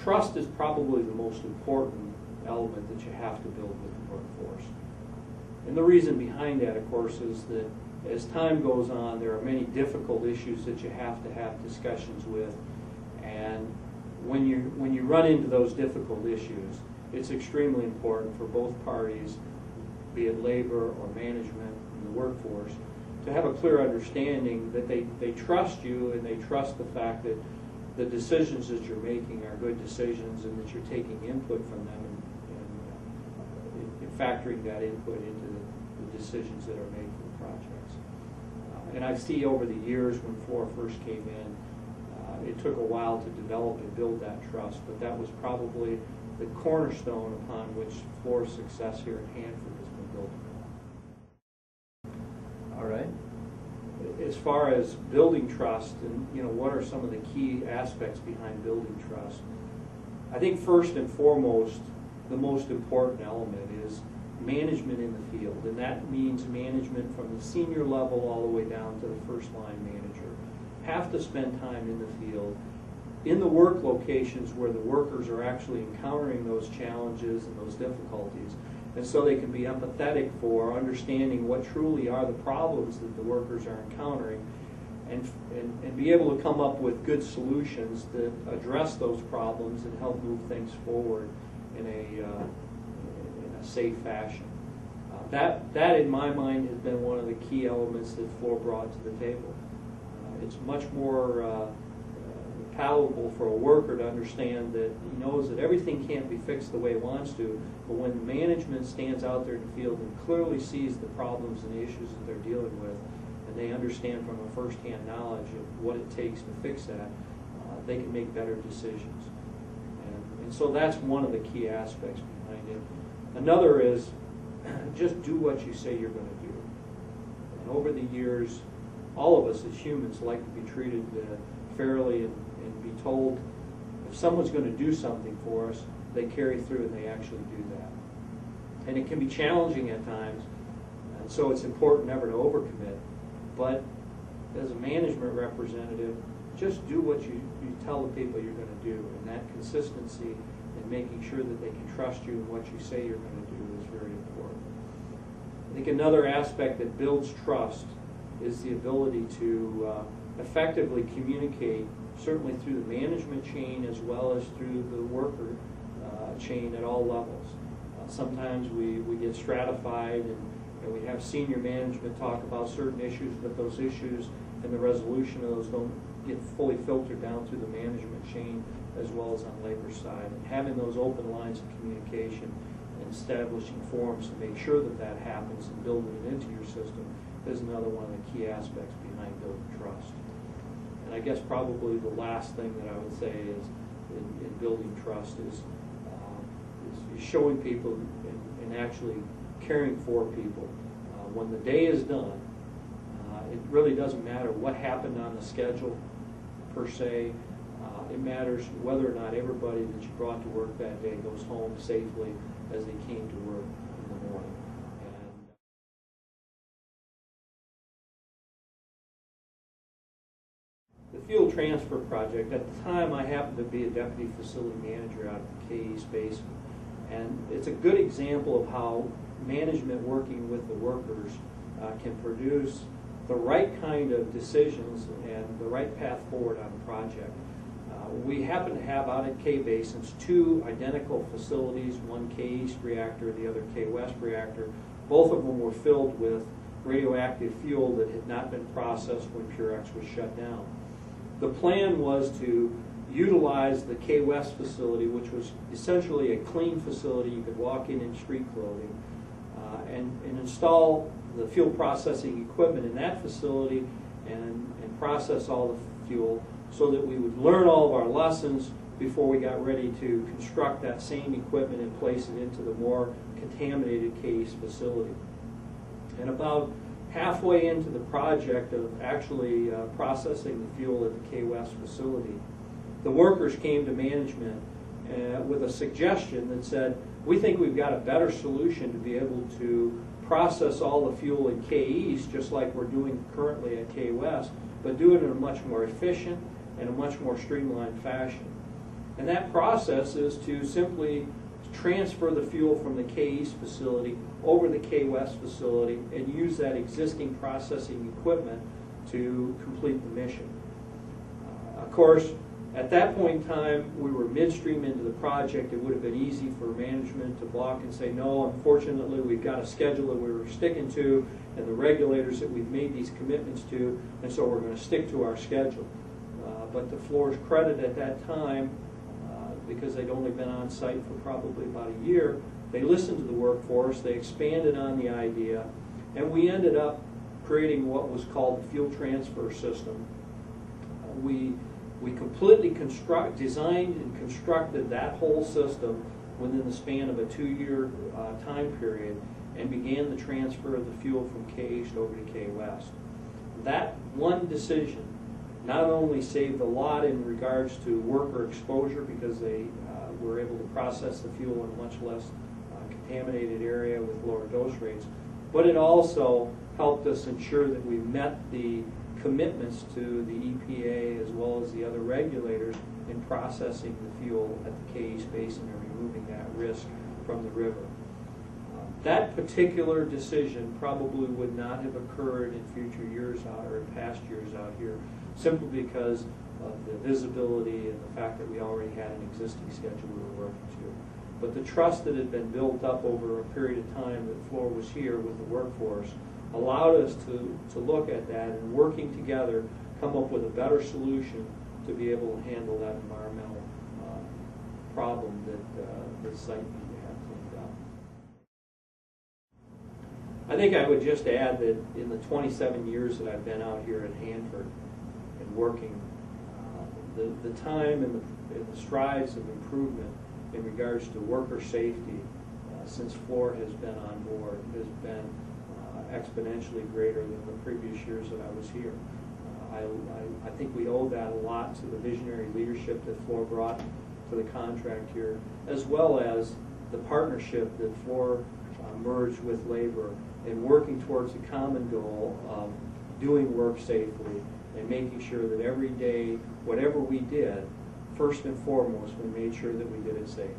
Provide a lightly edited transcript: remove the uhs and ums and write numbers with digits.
trust is probably the most important element that you have to build with the workforce. And the reason behind that, of course, is that as time goes on, there are many difficult issues that you have to have discussions with. And when you run into those difficult issues, it's extremely important for both parties, be it labor or management in the workforce, to have a clear understanding that they trust you and they trust the fact that the decisions that you're making are good decisions and that you're taking input from them and factoring that input into the decisions that are made for the projects. And I see over the years when Fluor first came in, it took a while to develop and build that trust, but that was probably the cornerstone upon which Fluor's success here at Hanford has been built upon. All right. As far as building trust and what are some of the key aspects behind building trust, I think first and foremost the most important element is management in the field, and that means management from the senior level all the way down to the first line manager. Have to spend time in the field, in the work locations where the workers are actually encountering those challenges and those difficulties, and so they can be empathetic for understanding what truly are the problems that the workers are encountering, and be able to come up with good solutions that address those problems and help move things forward in a safe fashion. That in my mind has been one of the key elements that Fluor brought to the table. It's much more palatable for a worker to understand that he knows that everything can't be fixed the way he wants to, but when management stands out there in the field and clearly sees the problems and the issues that they're dealing with, and they understand from a first-hand knowledge of what it takes to fix that, they can make better decisions. And so that's one of the key aspects behind it. Another is just do what you say you're going to do. And over the years, all of us as humans like to be treated fairly and be told if someone's going to do something for us, they carry through and they actually do that. And it can be challenging at times, and so it's important never to overcommit. But as a management representative, just do what you tell the people you're going to do, and that consistency in making sure that they can trust you in what you say you're going to do is very important. I think another aspect that builds trust is the ability to effectively communicate, certainly through the management chain as well as through the worker chain at all levels. Sometimes we get stratified and we have senior management talk about certain issues, but those issues and the resolution of those don't get fully filtered down through the management chain as well as on labor side. And having those open lines of communication and establishing forums to make sure that that happens and building it into your system is another one of the key aspects behind building trust. And I guess probably the last thing that I would say is in building trust is showing people and actually caring for people. When the day is done, it really doesn't matter what happened on the schedule per se. It matters whether or not everybody that you brought to work that day goes home safely as they came to work in the morning. The fuel transfer project, at the time I happened to be a deputy facility manager out at the KE space, and it's a good example of how management working with the workers can produce the right kind of decisions and the right path forward on a project. We happen to have out at K Basins two identical facilities, one K East reactor, the other K West reactor. Both of them were filled with radioactive fuel that had not been processed when Purex was shut down. The plan was to utilize the K West facility, which was essentially a clean facility. You could walk in street clothing, and install the fuel processing equipment in that facility and process all the fuel so that we would learn all of our lessons before we got ready to construct that same equipment and place it into the more contaminated K East facility. And about halfway into the project of actually processing the fuel at the K West facility, the workers came to management with a suggestion that said, we think we've got a better solution to be able to process all the fuel in K East just like we're doing currently at K West, but do it in a much more efficient and a much more streamlined fashion. And that process is to simply transfer the fuel from the K East facility over the K West facility and use that existing processing equipment to complete the mission. Of course, at that point in time, we were midstream into the project. It would have been easy for management to balk and say, no, unfortunately, we've got a schedule that we were sticking to and the regulators that we've made these commitments to, and so we're going to stick to our schedule. But to Fluor's credit at that time, because they'd only been on site for probably about a year, they listened to the workforce, they expanded on the idea, and we ended up creating what was called the fuel transfer system. We completely designed and constructed that whole system within the span of a 2-year time period and began the transfer of the fuel from K East over to K West. That one decision not only saved a lot in regards to worker exposure because they were able to process the fuel in a much less contaminated area with lower dose rates, but it also helped us ensure that we met the commitments to the EPA as well as the other regulators in processing the fuel at the K East Basin and removing that risk from the river. That particular decision probably would not have occurred in future years out or in past years out here, simply because of the visibility and the fact that we already had an existing schedule we were working to. But the trust that had been built up over a period of time that Fluor was here with the workforce allowed us to look at that and working together come up with a better solution to be able to handle that environmental problem that the site needed to have cleaned up. I think I would just add that in the 27 years that I've been out here at Hanford and working, the time and the strides of improvement in regards to worker safety since Fluor has been on board has been exponentially greater than the previous years that I was here. I think we owe that a lot to the visionary leadership that Fluor brought to the contract here, as well as the partnership that Fluor merged with labor and working towards a common goal of doing work safely and making sure that every day, whatever we did, first and foremost, we made sure that we did it safe.